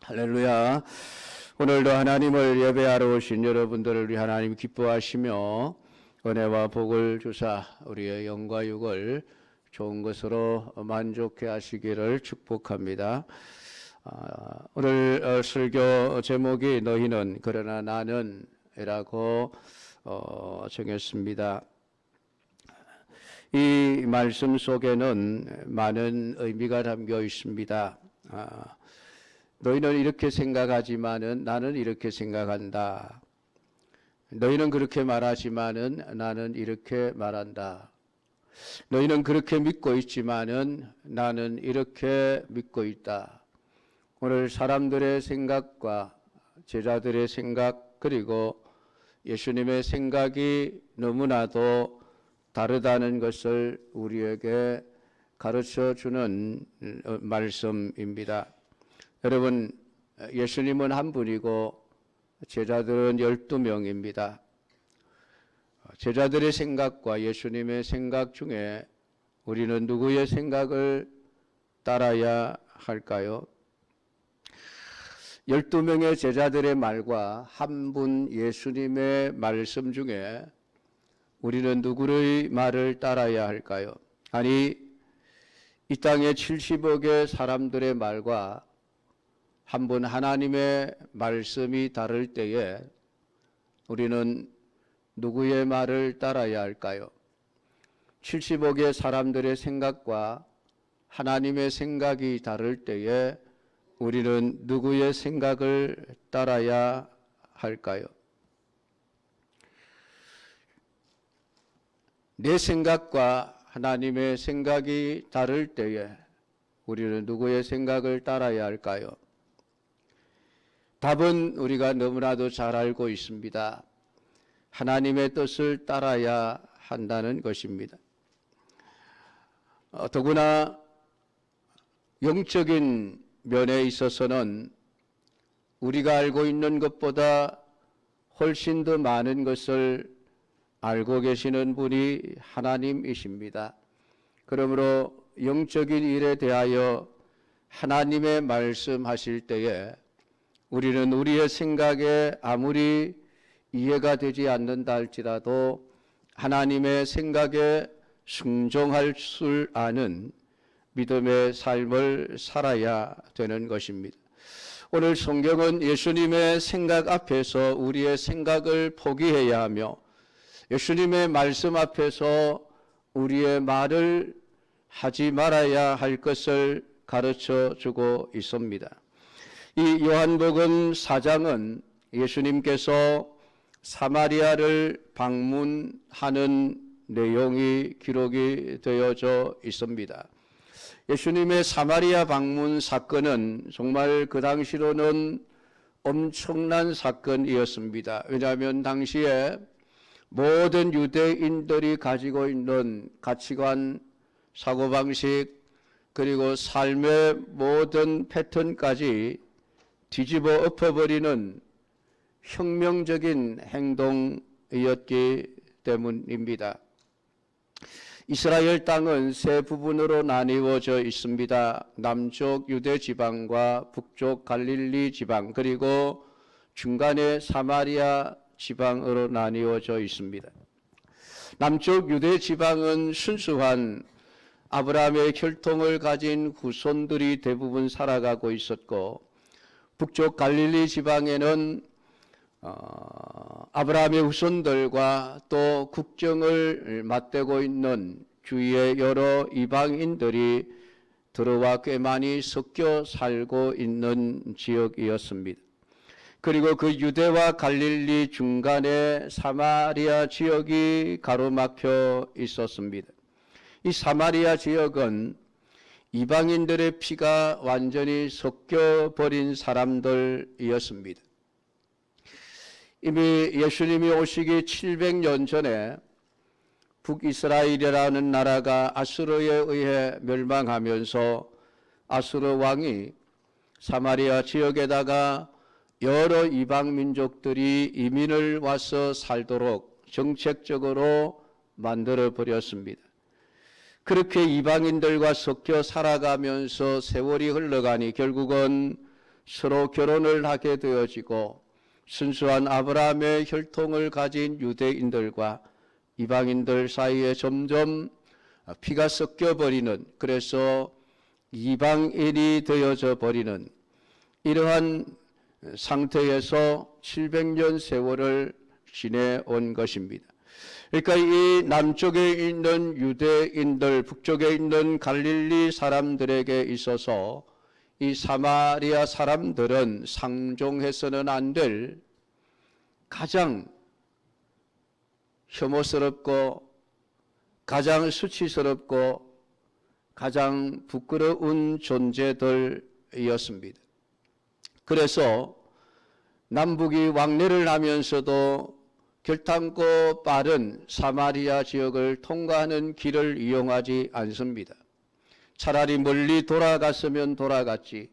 할렐루야. 오늘도 하나님을 예배하러 오신 여러분들을 우리 하나님 기뻐하시며 은혜와 복을 주사 우리의 영과 육을 좋은 것으로 만족해 하시기를 축복합니다. 오늘 설교 제목이 너희는 그러나 나는 이라고 정했습니다. 이 말씀 속에는 많은 의미가 담겨 있습니다. 너희는 이렇게 생각하지만은 나는 이렇게 생각한다. 너희는 그렇게 말하지만은 나는 이렇게 말한다. 너희는 그렇게 믿고 있지만은 나는 이렇게 믿고 있다. 오늘 사람들의 생각과 제자들의 생각 그리고 예수님의 생각이 너무나도 다르다는 것을 우리에게 가르쳐 주는 말씀입니다. 여러분, 예수님은 한 분이고 제자들은 12명입니다. 제자들의 생각과 예수님의 생각 중에 우리는 누구의 생각을 따라야 할까요? 12명의 제자들의 말과 한 분 예수님의 말씀 중에 우리는 누구의 말을 따라야 할까요? 아니, 이 땅의 70억의 사람들의 말과 한 분 하나님의 말씀이 다를 때에 우리는 누구의 말을 따라야 할까요? 70억의 사람들의 생각과 하나님의 생각이 다를 때에 우리는 누구의 생각을 따라야 할까요? 내 생각과 하나님의 생각이 다를 때에 우리는 누구의 생각을 따라야 할까요? 답은 우리가 너무나도 잘 알고 있습니다. 하나님의 뜻을 따라야 한다는 것입니다. 더구나 영적인 면에 있어서는 우리가 알고 있는 것보다 훨씬 더 많은 것을 알고 계시는 분이 하나님이십니다. 그러므로 영적인 일에 대하여 하나님의 말씀하실 때에 우리는 우리의 생각에 아무리 이해가 되지 않는다 할지라도 하나님의 생각에 순종할 줄 아는 믿음의 삶을 살아야 되는 것입니다. 오늘 성경은 예수님의 생각 앞에서 우리의 생각을 포기해야 하며 예수님의 말씀 앞에서 우리의 말을 하지 말아야 할 것을 가르쳐 주고 있습니다. 이 요한복음 4장은 예수님께서 사마리아를 방문하는 내용이 기록이 되어져 있습니다. 예수님의 사마리아 방문 사건은 정말 그 당시로는 엄청난 사건이었습니다. 왜냐하면 당시에 모든 유대인들이 가지고 있는 가치관, 사고방식, 그리고 삶의 모든 패턴까지 뒤집어 엎어버리는 혁명적인 행동이었기 때문입니다. 이스라엘 땅은 세 부분으로 나뉘어져 있습니다. 남쪽 유대 지방과 북쪽 갈릴리 지방 그리고 중간에 사마리아 지방으로 나뉘어져 있습니다. 남쪽 유대 지방은 순수한 아브라함의 혈통을 가진 후손들이 대부분 살아가고 있었고 북쪽 갈릴리 지방에는 아브라함의 후손들과 또 국정을 맞대고 있는 주위의 여러 이방인들이 들어와 꽤 많이 섞여 살고 있는 지역이었습니다. 그리고 그 유대와 갈릴리 중간에 사마리아 지역이 가로막혀 있었습니다. 이 사마리아 지역은 이방인들의 피가 완전히 섞여버린 사람들이었습니다. 이미 예수님이 오시기 700년 전에 북이스라엘이라는 나라가 아수르에 의해 멸망하면서 아수르 왕이 사마리아 지역에다가 여러 이방 민족들이 이민을 와서 살도록 정책적으로 만들어 버렸습니다. 그렇게 이방인들과 섞여 살아가면서 세월이 흘러가니 결국은 서로 결혼을 하게 되어지고 순수한 아브라함의 혈통을 가진 유대인들과 이방인들 사이에 점점 피가 섞여버리는, 그래서 이방인이 되어져 버리는 이러한 상태에서 700년 세월을 지내온 것입니다. 그러니까 이 남쪽에 있는 유대인들, 북쪽에 있는 갈릴리 사람들에게 있어서 이 사마리아 사람들은 상종해서는 안 될 가장 혐오스럽고 가장 수치스럽고 가장 부끄러운 존재들이었습니다. 그래서 남북이 왕래를 하면서도 결탄고 빠른 사마리아 지역을 통과하는 길을 이용하지 않습니다. 차라리 멀리 돌아갔으면 돌아갔지,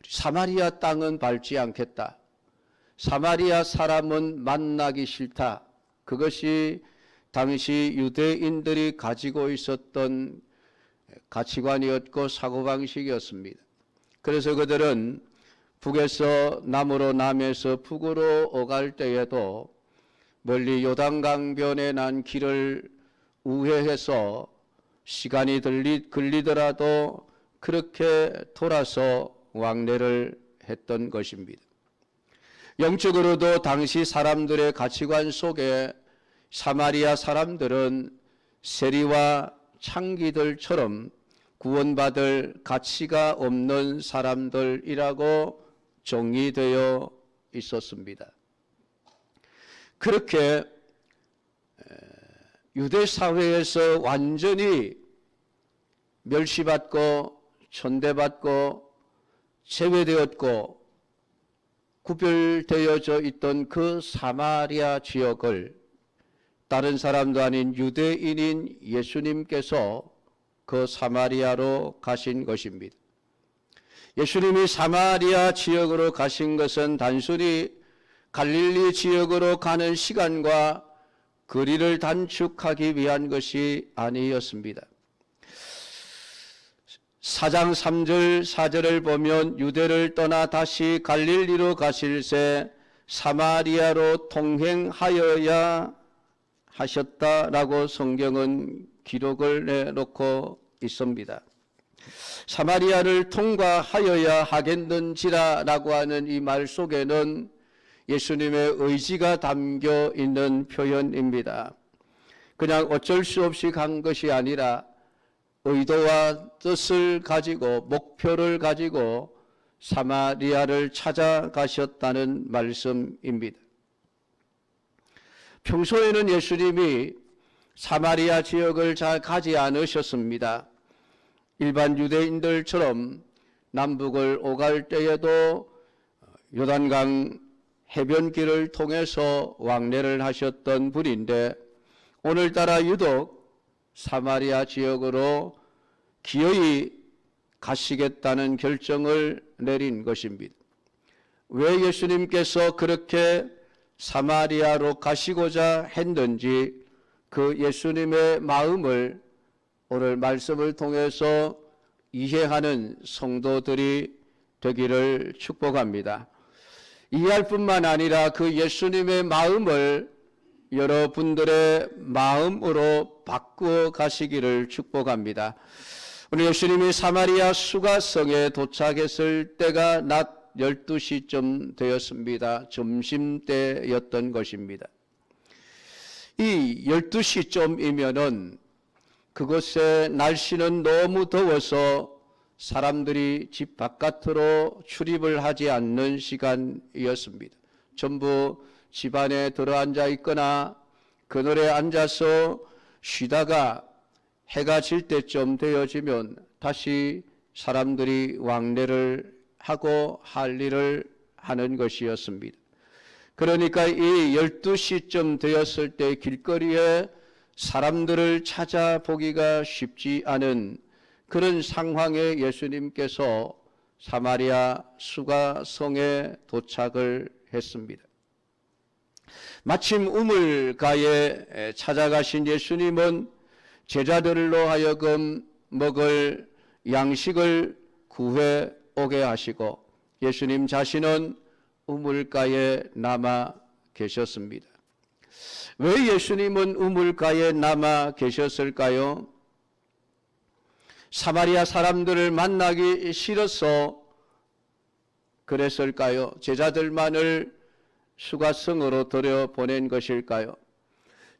사마리아 땅은 밟지 않겠다, 사마리아 사람은 만나기 싫다, 그것이 당시 유대인들이 가지고 있었던 가치관이었고 사고방식이었습니다. 그래서 그들은 북에서 남으로, 남에서 북으로 오갈 때에도 멀리 요단강변에 난 길을 우회해서 시간이 걸리더라도 그렇게 돌아서 왕래를 했던 것입니다. 영적으로도 당시 사람들의 가치관 속에 사마리아 사람들은 세리와 창기들처럼 구원받을 가치가 없는 사람들이라고 정의되어 있었습니다. 그렇게 유대 사회에서 완전히 멸시받고 천대받고 제외되었고 구별되어져 있던 그 사마리아 지역을 다른 사람도 아닌 유대인인 예수님께서 그 사마리아로 가신 것입니다. 예수님이 사마리아 지역으로 가신 것은 단순히 갈릴리 지역으로 가는 시간과 거리를 단축하기 위한 것이 아니었습니다. 4장 3절 4절을 보면 유대를 떠나 다시 갈릴리로 가실새 사마리아로 통행하여야 하셨다라고 성경은 기록을 내놓고 있습니다. 사마리아를 통과하여야 하겠는지라라고 하는 이 말 속에는 예수님의 의지가 담겨 있는 표현입니다. 그냥 어쩔 수 없이 간 것이 아니라 의도와 뜻을 가지고 목표를 가지고 사마리아를 찾아가셨다는 말씀입니다. 평소에는 예수님이 사마리아 지역을 잘 가지 않으셨습니다. 일반 유대인들처럼 남북을 오갈 때에도 요단강 해변길을 통해서 왕래를 하셨던 분인데 오늘따라 유독 사마리아 지역으로 기어이 가시겠다는 결정을 내린 것입니다. 왜 예수님께서 그렇게 사마리아로 가시고자 했는지 그 예수님의 마음을 오늘 말씀을 통해서 이해하는 성도들이 되기를 축복합니다. 이해할 뿐만 아니라 그 예수님의 마음을 여러분들의 마음으로 바꾸어 가시기를 축복합니다. 오늘 예수님이 사마리아 수가성에 도착했을 때가 낮 12시쯤 되었습니다. 점심때였던 것입니다. 이 12시쯤이면은 그곳의 날씨는 너무 더워서 사람들이 집 바깥으로 출입을 하지 않는 시간이었습니다. 전부 집 안에 들어앉아 있거나 그늘에 앉아서 쉬다가 해가 질 때쯤 되어지면 다시 사람들이 왕래를 하고 할 일을 하는 것이었습니다. 그러니까 이 12시쯤 되었을 때 길거리에 사람들을 찾아보기가 쉽지 않은 그런 상황에 예수님께서 사마리아 수가성에 도착을 했습니다. 마침 우물가에 찾아가신 예수님은 제자들로 하여금 먹을 양식을 구해 오게 하시고 예수님 자신은 우물가에 남아 계셨습니다. 왜 예수님은 우물가에 남아 계셨을까요? 사마리아 사람들을 만나기 싫어서 그랬을까요? 제자들만을 수가성으로 들여보낸 것일까요?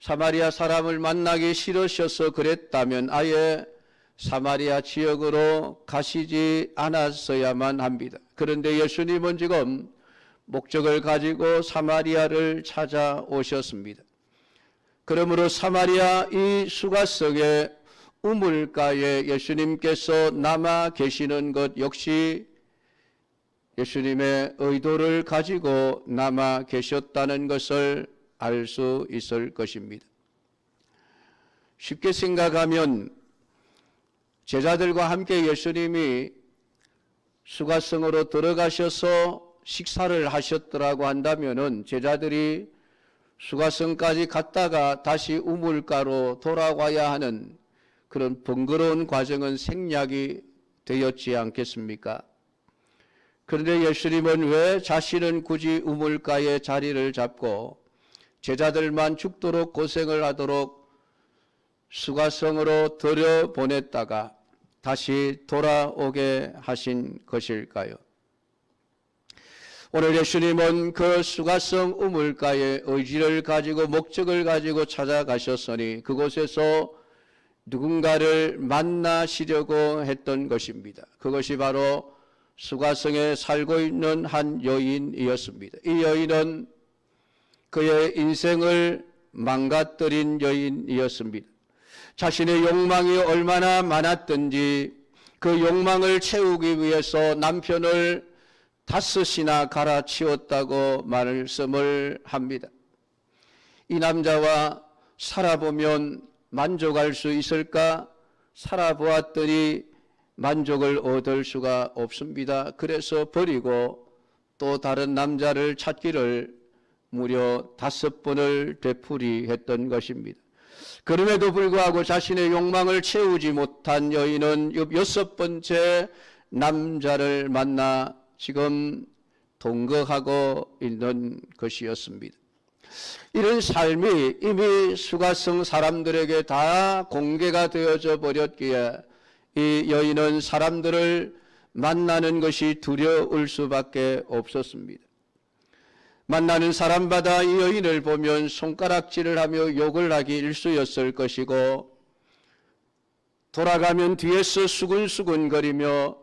사마리아 사람을 만나기 싫으셔서 그랬다면 아예 사마리아 지역으로 가시지 않았어야만 합니다. 그런데 예수님은 지금 목적을 가지고 사마리아를 찾아오셨습니다. 그러므로 사마리아 이 수가성의 우물가에 예수님께서 남아 계시는 것 역시 예수님의 의도를 가지고 남아 계셨다는 것을 알 수 있을 것입니다. 쉽게 생각하면 제자들과 함께 예수님이 수가성으로 들어가셔서 식사를 하셨더라고 한다면은 제자들이 수가성까지 갔다가 다시 우물가로 돌아와야 하는 그런 번거로운 과정은 생략이 되었지 않겠습니까? 그런데 예수님은 왜 자신은 굳이 우물가에 자리를 잡고 제자들만 죽도록 고생을 하도록 수가성으로 들여보냈다가 다시 돌아오게 하신 것일까요? 오늘 예수님은 그 수가성 우물가에 의지를 가지고 목적을 가지고 찾아가셨으니 그곳에서 누군가를 만나시려고 했던 것입니다. 그것이 바로 수가성에 살고 있는 한 여인이었습니다. 이 여인은 그의 인생을 망가뜨린 여인이었습니다. 자신의 욕망이 얼마나 많았든지 그 욕망을 채우기 위해서 남편을 5이나 갈아치웠다고 말씀을 합니다. 이 남자와 살아보면 만족할 수 있을까? 살아보았더니 만족을 얻을 수가 없습니다. 그래서 버리고 또 다른 남자를 찾기를 무려 5번을 되풀이했던 것입니다. 그럼에도 불구하고 자신의 욕망을 채우지 못한 여인은 6번째 남자를 만나 지금 동거하고 있는 것이었습니다. 이런 삶이 이미 수가성 사람들에게 다 공개가 되어져 버렸기에 이 여인은 사람들을 만나는 것이 두려울 수밖에 없었습니다. 만나는 사람마다 이 여인을 보면 손가락질을 하며 욕을 하기 일쑤였을 것이고 돌아가면 뒤에서 수근수근거리며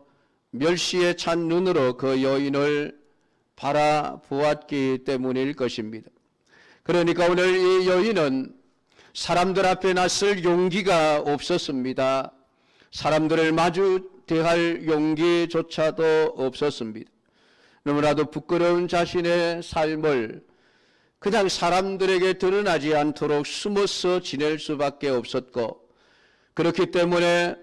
멸시에 찬 눈으로 그 여인을 바라보았기 때문일 것입니다. 그러니까 오늘 이 여인은 사람들 앞에 나설 용기가 없었습니다. 사람들을 마주 대할 용기조차도 없었습니다. 너무나도 부끄러운 자신의 삶을 그냥 사람들에게 드러나지 않도록 숨어서 지낼 수밖에 없었고 그렇기 때문에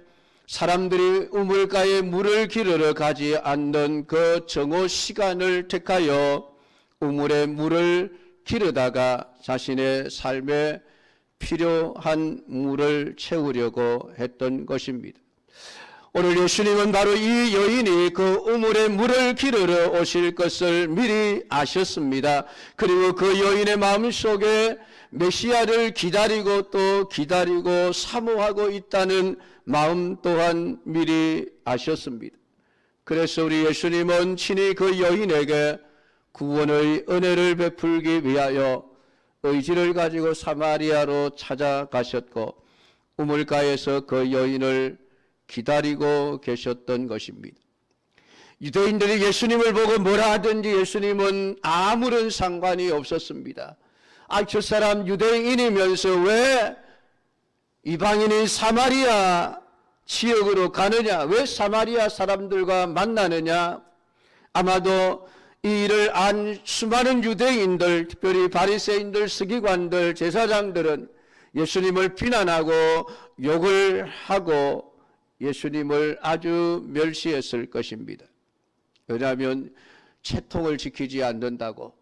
사람들이 우물가에 물을 기르러 가지 않는 그 정오 시간을 택하여 우물에 물을 기르다가 자신의 삶에 필요한 물을 채우려고 했던 것입니다. 오늘 예수님은 바로 이 여인이 그 우물에 물을 기르러 오실 것을 미리 아셨습니다. 그리고 그 여인의 마음속에 메시아를 기다리고 또 기다리고 사모하고 있다는 마음 또한 미리 아셨습니다. 그래서 우리 예수님은 친히 그 여인에게 구원의 은혜를 베풀기 위하여 의지를 가지고 사마리아로 찾아가셨고 우물가에서 그 여인을 기다리고 계셨던 것입니다. 유대인들이 예수님을 보고 뭐라 하든지 예수님은 아무런 상관이 없었습니다. 저 사람 유대인이면서 왜 이방인인 사마리아 지역으로 가느냐? 왜 사마리아 사람들과 만나느냐? 아마도 이 일을 안 수많은 유대인들, 특별히 바리새인들, 서기관들, 제사장들은 예수님을 비난하고 욕을 하고 예수님을 아주 멸시했을 것입니다. 왜냐하면 채통을 지키지 않는다고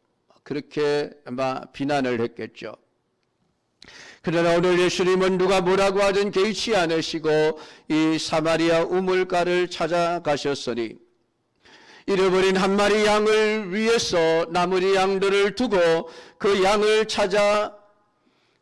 그렇게 아마 비난을 했겠죠. 그러나 오늘 예수님은 누가 뭐라고 하든 개의치 않으시고 이 사마리아 우물가를 찾아가셨으니 잃어버린 한 마리 양을 위해서 나머지 양들을 두고 그 양을 찾아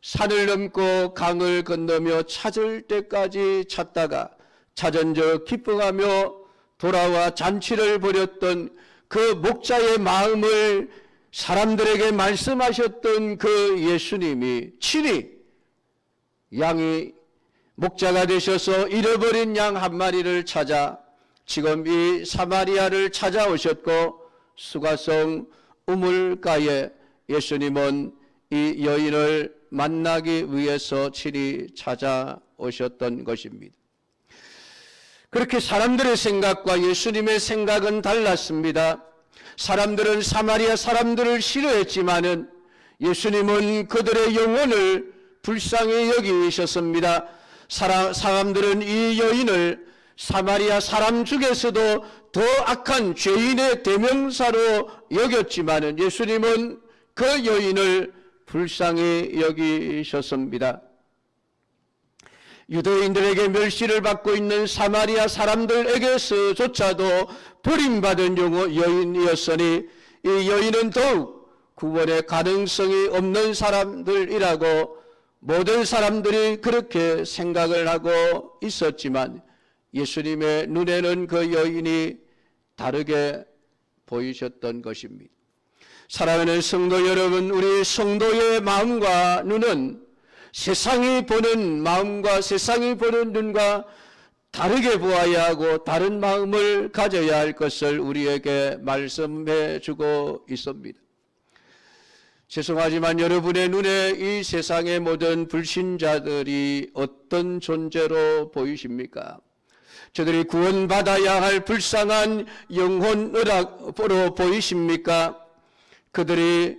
산을 넘고 강을 건너며 찾을 때까지 찾다가 찾은 적 기뻐하며 돌아와 잔치를 벌였던 그 목자의 마음을 사람들에게 말씀하셨던 그 예수님이 친히 양이 목자가 되셔서 잃어버린 양 한 마리를 찾아 지금 이 사마리아를 찾아오셨고 수가성 우물가에 예수님은 이 여인을 만나기 위해서 친히 찾아오셨던 것입니다. 그렇게 사람들의 생각과 예수님의 생각은 달랐습니다. 사람들은 사마리아 사람들을 싫어했지만은 예수님은 그들의 영혼을 불쌍히 여기셨습니다. 사람들은 이 여인을 사마리아 사람 중에서도 더 악한 죄인의 대명사로 여겼지만은 예수님은 그 여인을 불쌍히 여기셨습니다. 유대인들에게 멸시를 받고 있는 사마리아 사람들에게서조차도 버림받은 여인이었으니 이 여인은 더욱 구원의 가능성이 없는 사람들이라고 모든 사람들이 그렇게 생각을 하고 있었지만 예수님의 눈에는 그 여인이 다르게 보이셨던 것입니다. 사랑하는 성도 여러분, 우리 성도의 마음과 눈은 세상이 보는 마음과 세상이 보는 눈과 다르게 보아야 하고 다른 마음을 가져야 할 것을 우리에게 말씀해 주고 있습니다. 죄송하지만 여러분의 눈에 이 세상의 모든 불신자들이 어떤 존재로 보이십니까? 저들이 구원받아야 할 불쌍한 영혼으로 보이십니까? 그들이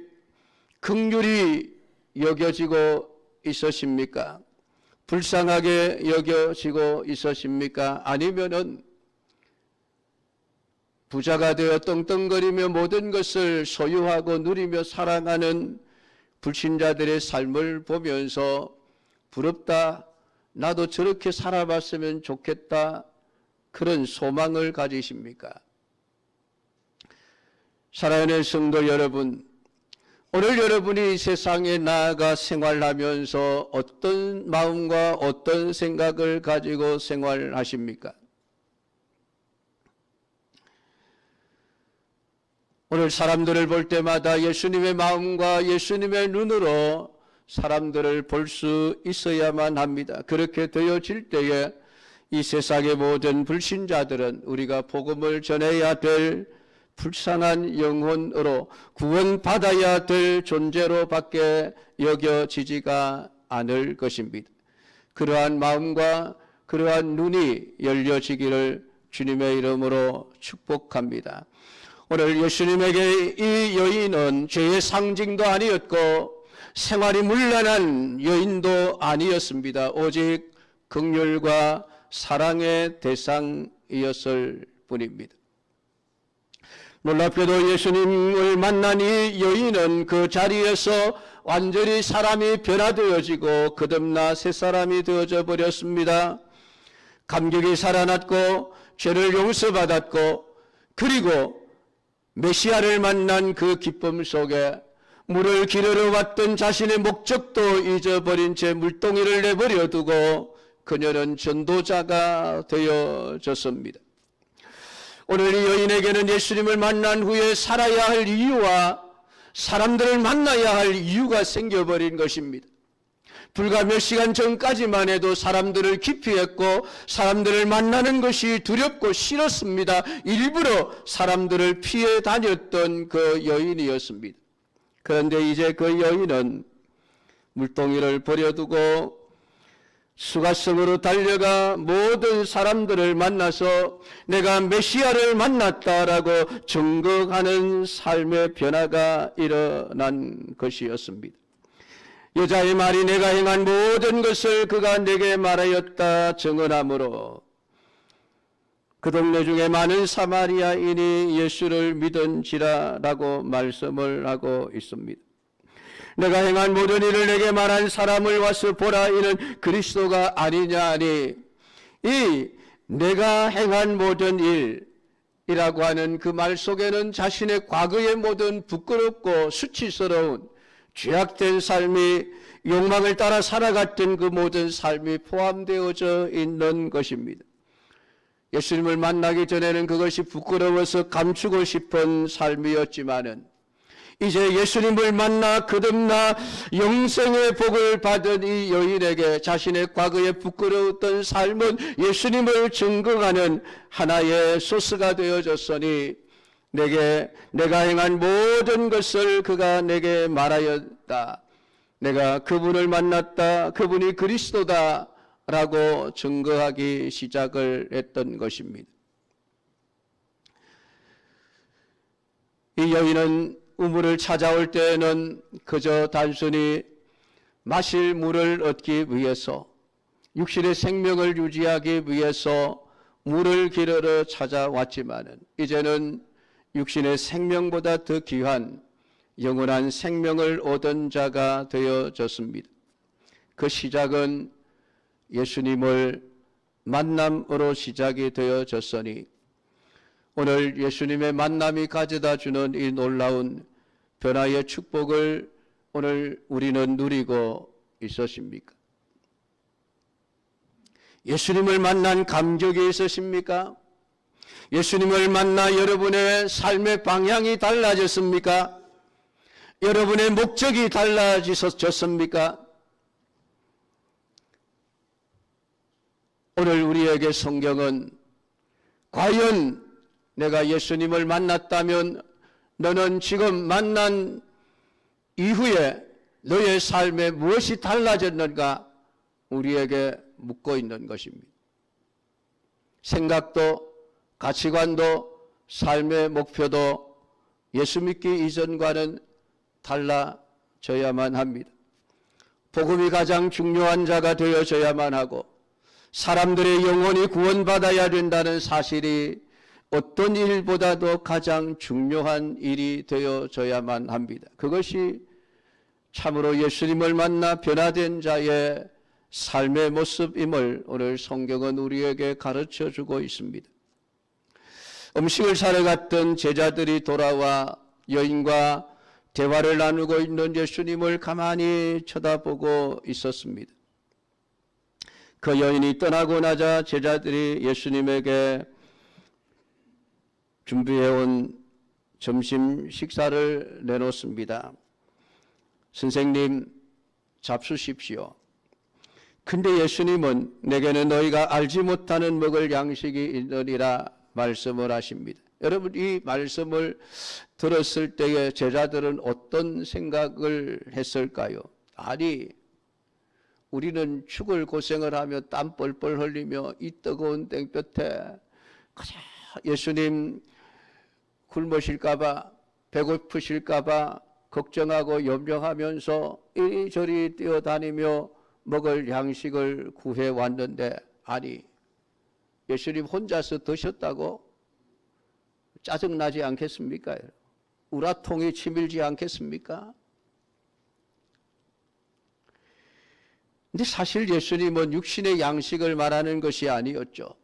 긍휼히 여겨지고 있으십니까? 불쌍하게 여겨지고 있으십니까? 아니면은 부자가 되어 떵떵거리며 모든 것을 소유하고 누리며 살아가는 불신자들의 삶을 보면서 부럽다, 나도 저렇게 살아봤으면 좋겠다, 그런 소망을 가지십니까? 사랑하는 성도 여러분, 오늘 여러분이 세상에 나아가 생활하면서 어떤 마음과 어떤 생각을 가지고 생활하십니까? 오늘 사람들을 볼 때마다 예수님의 마음과 예수님의 눈으로 사람들을 볼 수 있어야만 합니다. 그렇게 되어질 때에 이 세상의 모든 불신자들은 우리가 복음을 전해야 될 불쌍한 영혼으로 구원받아야 될 존재로 밖에 여겨지지가 않을 것입니다. 그러한 마음과 그러한 눈이 열려지기를 주님의 이름으로 축복합니다. 오늘 예수님에게 이 여인은 죄의 상징도 아니었고 생활이 문란한 여인도 아니었습니다. 오직 긍휼과 사랑의 대상이었을 뿐입니다. 놀랍게도 예수님을 만난 이 여인은 그 자리에서 완전히 사람이 변화되어지고 거듭나 새 사람이 되어져 버렸습니다. 감격이 살아났고 죄를 용서받았고 그리고 메시아를 만난 그 기쁨 속에 물을 기르러 왔던 자신의 목적도 잊어버린 채 물동이를 내버려 두고 그녀는 전도자가 되어졌습니다. 오늘 이 여인에게는 예수님을 만난 후에 살아야 할 이유와 사람들을 만나야 할 이유가 생겨버린 것입니다. 불과 몇 시간 전까지만 해도 사람들을 기피했고 사람들을 만나는 것이 두렵고 싫었습니다. 일부러 사람들을 피해 다녔던 그 여인이었습니다. 그런데 이제 그 여인은 물동이를 버려두고 수가성으로 달려가 모든 사람들을 만나서 내가 메시아를 만났다라고 증거하는 삶의 변화가 일어난 것이었습니다. 여자의 말이 내가 행한 모든 것을 그가 내게 말하였다 증언하므로 그 동네 중에 많은 사마리아인이 예수를 믿은지라라고 말씀을 하고 있습니다. 내가 행한 모든 일을 내게 말한 사람을 와서 보라, 이는 그리스도가 아니냐 하니 이 내가 행한 모든 일, 이라고 하는 그 말 속에는 자신의 과거의 모든 부끄럽고 수치스러운 죄악된 삶이, 욕망을 따라 살아갔던 그 모든 삶이 포함되어져 있는 것입니다. 예수님을 만나기 전에는 그것이 부끄러워서 감추고 싶은 삶이었지만은 이제 예수님을 만나 거듭나 영생의 복을 받은 이 여인에게 자신의 과거에 부끄러웠던 삶은 예수님을 증거하는 하나의 소스가 되어졌으니 내가 행한 모든 것을 그가 내게 말하였다. 내가 그분을 만났다. 그분이 그리스도다. 라고 증거하기 시작을 했던 것입니다. 이 여인은 우물을 찾아올 때에는 그저 단순히 마실 물을 얻기 위해서, 육신의 생명을 유지하기 위해서 물을 기르러 찾아왔지만은 이제는 육신의 생명보다 더 귀한 영원한 생명을 얻은 자가 되어졌습니다. 그 시작은 예수님을 만남으로 시작이 되어졌으니 오늘 예수님의 만남이 가져다 주는 이 놀라운 변화의 축복을 오늘 우리는 누리고 있으십니까? 예수님을 만난 감격이 있으십니까? 예수님을 만나 여러분의 삶의 방향이 달라졌습니까? 여러분의 목적이 달라지셨습니까? 오늘 우리에게 성경은 과연 내가 예수님을 만났다면 너는 지금 만난 이후에 너의 삶에 무엇이 달라졌는가 우리에게 묻고 있는 것입니다. 생각도 가치관도 삶의 목표도 예수 믿기 이전과는 달라져야만 합니다. 복음이 가장 중요한 자가 되어져야만 하고 사람들의 영혼이 구원받아야 된다는 사실이 어떤 일보다도 가장 중요한 일이 되어져야만 합니다. 그것이 참으로 예수님을 만나 변화된 자의 삶의 모습임을 오늘 성경은 우리에게 가르쳐주고 있습니다. 음식을 사러 갔던 제자들이 돌아와 여인과 대화를 나누고 있는 예수님을 가만히 쳐다보고 있었습니다. 그 여인이 떠나고 나자 제자들이 예수님에게 준비해온 점심 식사를 내놓습니다. 선생님, 잡수십시오. 근데 예수님은 내게는 너희가 알지 못하는 먹을 양식이 있느니라 말씀을 하십니다. 여러분, 이 말씀을 들었을 때에 제자들은 어떤 생각을 했을까요? 아니, 우리는 죽을 고생을 하며 땀 뻘뻘 흘리며 이 뜨거운 땡볕에 예수님 굶으실까봐 배고프실까봐 걱정하고 염려하면서 이리저리 뛰어다니며 먹을 양식을 구해왔는데 아니 예수님 혼자서 드셨다고 짜증나지 않겠습니까? 우라통이 치밀지 않겠습니까? 근데 사실 예수님은 육신의 양식을 말하는 것이 아니었죠.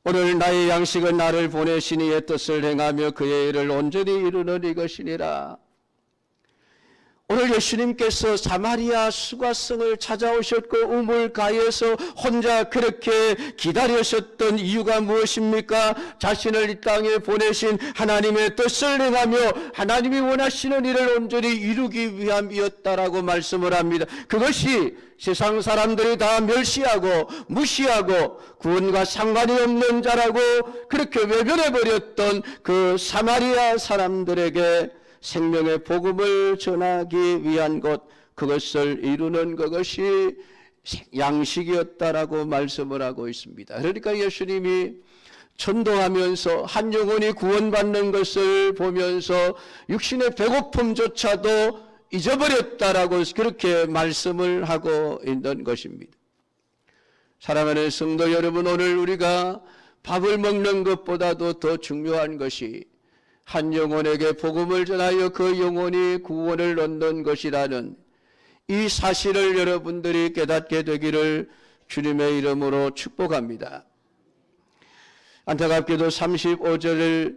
오늘 나의 양식은 나를 보내신 이의 뜻을 행하며 그의 일을 온전히 이루는 이것이니라. 오늘 예수님께서 사마리아 수가성을 찾아오셨고 우물가에서 혼자 그렇게 기다리셨던 이유가 무엇입니까? 자신을 이 땅에 보내신 하나님의 뜻을 행하며 하나님이 원하시는 일을 온전히 이루기 위함이었다라고 말씀을 합니다. 그것이 세상 사람들이 다 멸시하고 무시하고 구원과 상관이 없는 자라고 그렇게 외면해버렸던 그 사마리아 사람들에게 생명의 복음을 전하기 위한 것, 그것을 이루는 그것이 양식이었다라고 말씀을 하고 있습니다. 그러니까 예수님이 전도하면서 한 영혼이 구원받는 것을 보면서 육신의 배고픔조차도 잊어버렸다라고 그렇게 말씀을 하고 있는 것입니다. 사랑하는 성도 여러분, 오늘 우리가 밥을 먹는 것보다도 더 중요한 것이 한 영혼에게 복음을 전하여 그 영혼이 구원을 얻는 것이라는 이 사실을 여러분들이 깨닫게 되기를 주님의 이름으로 축복합니다. 안타깝게도 35절을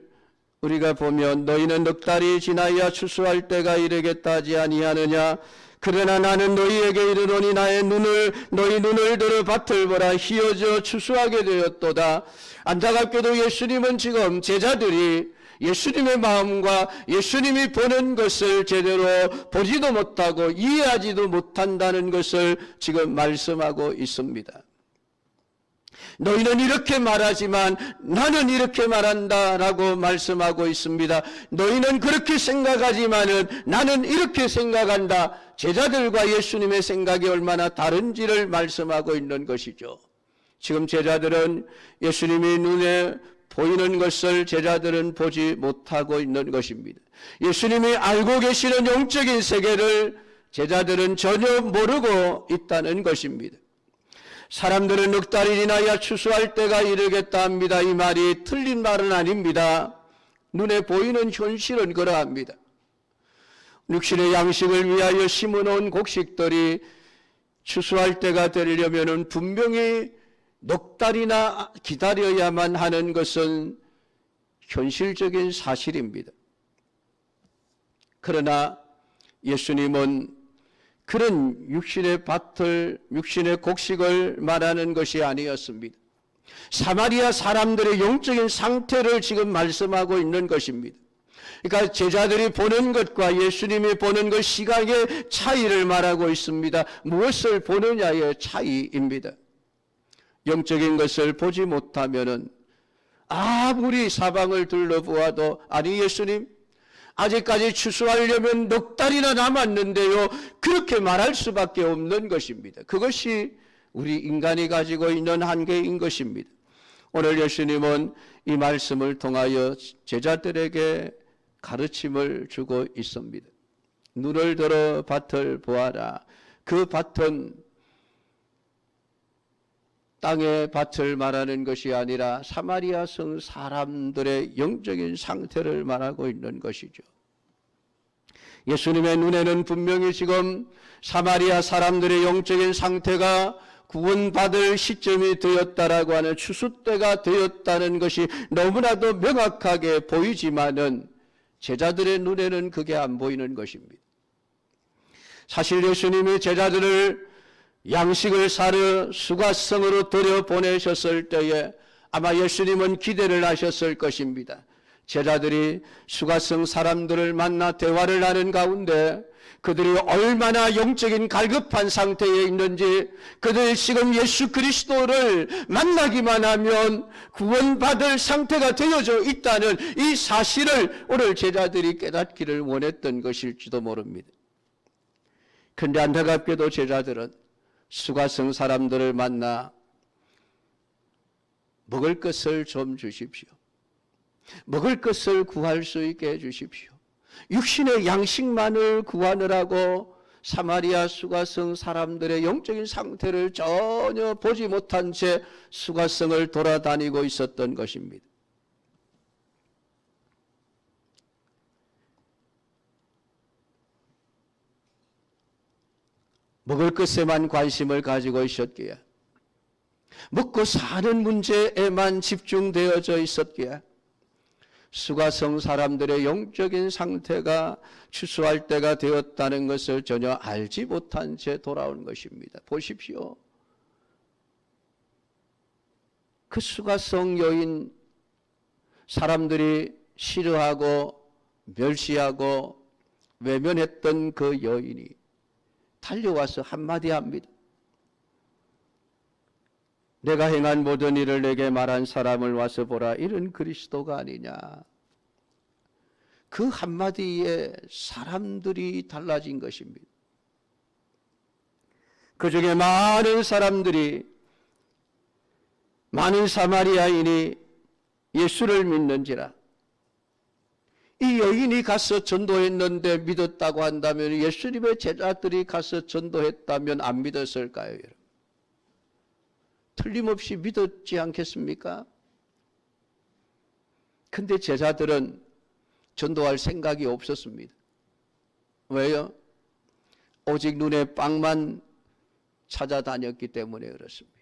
우리가 보면 너희는 넉 달이 지나야 추수할 때가 이르겠다 하지 아니하느냐. 그러나 나는 너희에게 이르노니 너희 눈을 들어 밭을 보라. 희어져 추수하게 되었도다. 안타깝게도 예수님은 지금 제자들이 예수님의 마음과 예수님이 보는 것을 제대로 보지도 못하고 이해하지도 못한다는 것을 지금 말씀하고 있습니다. 너희는 이렇게 말하지만 나는 이렇게 말한다라고 말씀하고 있습니다. 너희는 그렇게 생각하지만은 나는 이렇게 생각한다. 제자들과 예수님의 생각이 얼마나 다른지를 말씀하고 있는 것이죠. 지금 제자들은 예수님이 눈에 보이는 것을 제자들은 보지 못하고 있는 것입니다. 예수님이 알고 계시는 영적인 세계를 제자들은 전혀 모르고 있다는 것입니다. 사람들은 넉 달이 지나야 추수할 때가 이르겠다 합니다. 이 말이 틀린 말은 아닙니다. 눈에 보이는 현실은 그러합니다. 육신의 양식을 위하여 심어놓은 곡식들이 추수할 때가 되려면 분명히 넉 달이나 기다려야만 하는 것은 현실적인 사실입니다. 그러나 예수님은 그런 육신의 밭을, 육신의 곡식을 말하는 것이 아니었습니다. 사마리아 사람들의 영적인 상태를 지금 말씀하고 있는 것입니다. 그러니까 제자들이 보는 것과 예수님이 보는 것 시각의 차이를 말하고 있습니다. 무엇을 보느냐의 차이입니다. 영적인 것을 보지 못하면은 아무리 사방을 둘러보아도 아니 예수님 아직까지 추수하려면 넉 달이나 남았는데요. 그렇게 말할 수밖에 없는 것입니다. 그것이 우리 인간이 가지고 있는 한계인 것입니다. 오늘 예수님은 이 말씀을 통하여 제자들에게 가르침을 주고 있습니다. 눈을 들어 밭을 보아라. 그 밭은 땅의 밭을 말하는 것이 아니라 사마리아 성 사람들의 영적인 상태를 말하고 있는 것이죠. 예수님의 눈에는 분명히 지금 사마리아 사람들의 영적인 상태가 구원받을 시점이 되었다라고 하는 추수 때가 되었다는 것이 너무나도 명확하게 보이지만은 제자들의 눈에는 그게 안 보이는 것입니다. 사실 예수님이 제자들을 양식을 사러 수가성으로 들여보내셨을 때에 아마 예수님은 기대를 하셨을 것입니다. 제자들이 수가성 사람들을 만나 대화를 하는 가운데 그들이 얼마나 영적인 갈급한 상태에 있는지, 그들이 지금 예수 그리스도를 만나기만 하면 구원받을 상태가 되어져 있다는 이 사실을 오늘 제자들이 깨닫기를 원했던 것일지도 모릅니다. 그런데 안타깝게도 제자들은 수가성 사람들을 만나 먹을 것을 좀 주십시오. 먹을 것을 구할 수 있게 해주십시오. 육신의 양식만을 구하느라고 사마리아 수가성 사람들의 영적인 상태를 전혀 보지 못한 채 수가성을 돌아다니고 있었던 것입니다. 먹을 것에만 관심을 가지고 있었기에, 먹고 사는 문제에만 집중되어져 있었기에 수가성 사람들의 영적인 상태가 추수할 때가 되었다는 것을 전혀 알지 못한 채 돌아온 것입니다. 보십시오. 그 수가성 여인, 사람들이 싫어하고 멸시하고 외면했던 그 여인이 달려와서 한마디 합니다. 내가 행한 모든 일을 내게 말한 사람을 와서 보라. 이런 그리스도가 아니냐. 그 한마디에 사람들이 달라진 것입니다. 그 중에 많은 사람들이, 많은 사마리아인이 예수를 믿는지라. 이 여인이 가서 전도했는데 믿었다고 한다면 예수님의 제자들이 가서 전도했다면 안 믿었을까요, 여러분? 틀림없이 믿었지 않겠습니까? 근데 제자들은 전도할 생각이 없었습니다. 왜요? 오직 눈에 빵만 찾아다녔기 때문에 그렇습니다.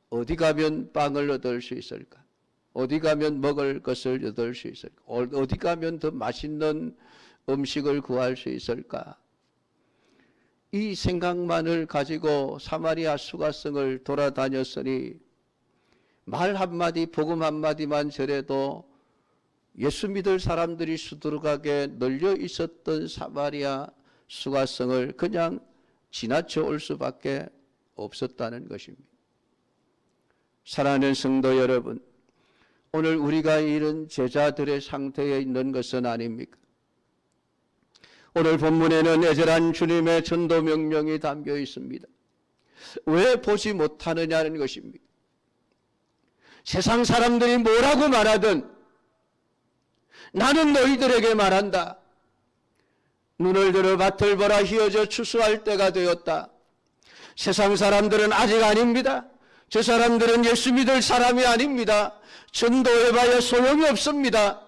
어디 가면 빵을 얻을 수 있을까? 어디 가면 먹을 것을 얻을 수 있을까? 어디 가면 더 맛있는 음식을 구할 수 있을까? 이 생각만을 가지고 사마리아 수가성을 돌아다녔으니 말 한마디, 복음 한마디만 전해도 예수 믿을 사람들이 수두룩하게 널려 있었던 사마리아 수가성을 그냥 지나쳐 올 수밖에 없었다는 것입니다. 사랑하는 성도 여러분, 오늘 우리가 이런 제자들의 상태에 있는 것은 아닙니까? 오늘 본문에는 애절한 주님의 전도 명령이 담겨 있습니다. 왜 보지 못하느냐는 것입니다. 세상 사람들이 뭐라고 말하든 나는 너희들에게 말한다. 눈을 들어 밭을 보라, 휘어져 추수할 때가 되었다. 세상 사람들은 아직 아닙니다. 저 사람들은 예수 믿을 사람이 아닙니다. 전도해봐야 소용이 없습니다.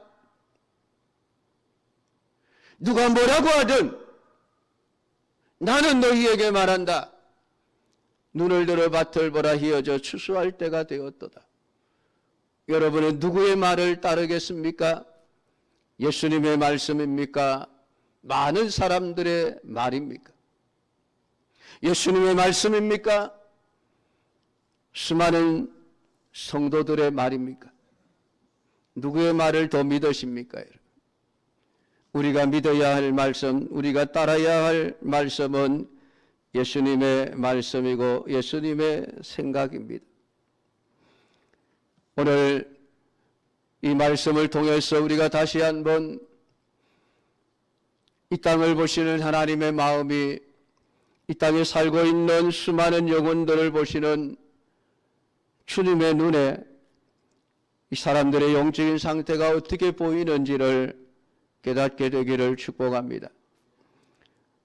누가 뭐라고 하든 나는 너희에게 말한다. 눈을 들어 밭을 보라, 휘어져 추수할 때가 되었도다. 여러분은 누구의 말을 따르겠습니까? 예수님의 말씀입니까? 많은 사람들의 말입니까? 예수님의 말씀입니까? 수많은 성도들의 말입니까? 누구의 말을 더 믿으십니까? 우리가 믿어야 할 말씀, 우리가 따라야 할 말씀은 예수님의 말씀이고 예수님의 생각입니다. 오늘 이 말씀을 통해서 우리가 다시 한번 이 땅을 보시는 하나님의 마음이 이 땅에 살고 있는 수많은 영혼들을 보시는 주님의 눈에 이 사람들의 영적인 상태가 어떻게 보이는지를 깨닫게 되기를 축복합니다.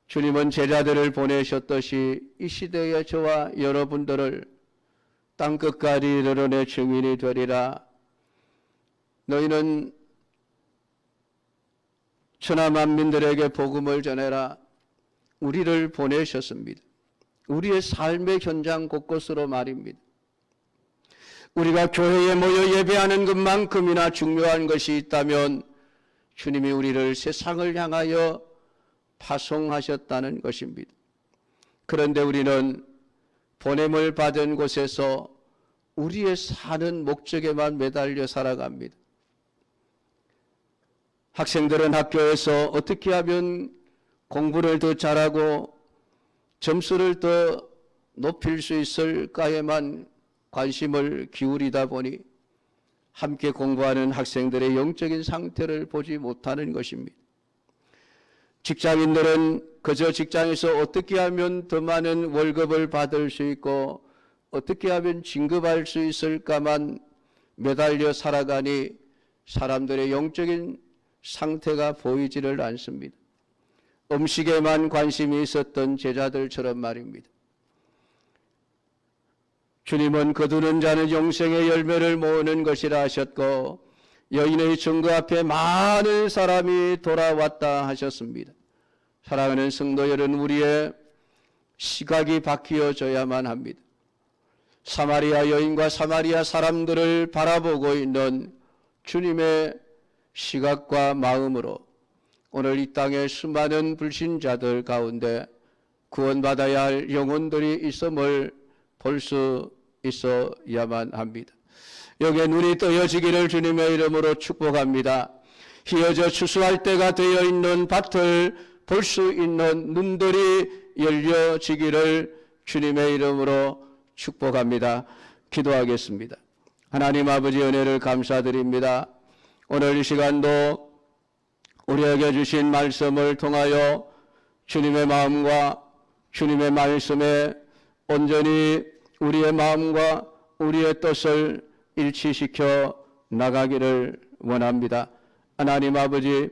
주님은 제자들을 보내셨듯이 이 시대에 저와 여러분들을 땅끝까지 이르러내 증인이 되리라. 너희는 천하 만민들에게 복음을 전해라. 우리를 보내셨습니다. 우리의 삶의 현장 곳곳으로 말입니다. 우리가 교회에 모여 예배하는 것만큼이나 중요한 것이 있다면 주님이 우리를 세상을 향하여 파송하셨다는 것입니다. 그런데 우리는 보냄을 받은 곳에서 우리의 사는 목적에만 매달려 살아갑니다. 학생들은 학교에서 어떻게 하면 공부를 더 잘하고 점수를 더 높일 수 있을까에만 관심을 기울이다 보니 함께 공부하는 학생들의 영적인 상태를 보지 못하는 것입니다. 직장인들은 그저 직장에서 어떻게 하면 더 많은 월급을 받을 수 있고 어떻게 하면 진급할 수 있을까만 매달려 살아가니 사람들의 영적인 상태가 보이지를 않습니다. 음식에만 관심이 있었던 제자들처럼 말입니다. 주님은 거두는 자는 영생의 열매를 모으는 것이라 하셨고 여인의 증거 앞에 많은 사람이 돌아왔다 하셨습니다. 사랑하는 성도 여러분, 우리의 시각이 바뀌어져야만 합니다. 사마리아 여인과 사마리아 사람들을 바라보고 있는 주님의 시각과 마음으로 오늘 이 땅의 수많은 불신자들 가운데 구원받아야 할 영혼들이 있음을 볼 수 있어야만 합니다. 여기에 눈이 떠여지기를 주님의 이름으로 축복합니다. 휘어져 추수할 때가 되어 있는 밭을 볼 수 있는 눈들이 열려지기를 주님의 이름으로 축복합니다. 기도하겠습니다. 하나님 아버지 은혜를 감사드립니다. 오늘 이 시간도 우리에게 주신 말씀을 통하여 주님의 마음과 주님의 말씀에 온전히 우리의 마음과 우리의 뜻을 일치시켜 나가기를 원합니다. 하나님 아버지,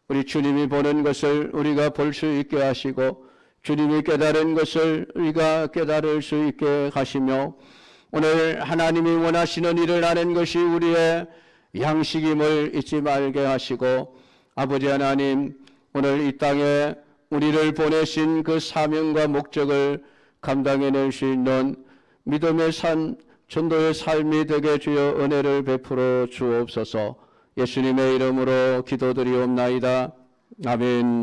우리 주님이 보는 것을 우리가 볼 수 있게 하시고 주님이 깨달은 것을 우리가 깨달을 수 있게 하시며 오늘 하나님이 원하시는 일을 하는 것이 우리의 양식임을 잊지 말게 하시고 아버지 하나님, 오늘 이 땅에 우리를 보내신 그 사명과 목적을 감당해낼 수 있는 믿음의 산 전도의 삶이 되게 주여 은혜를 베풀어 주옵소서. 예수님의 이름으로 기도드리옵나이다. 아멘.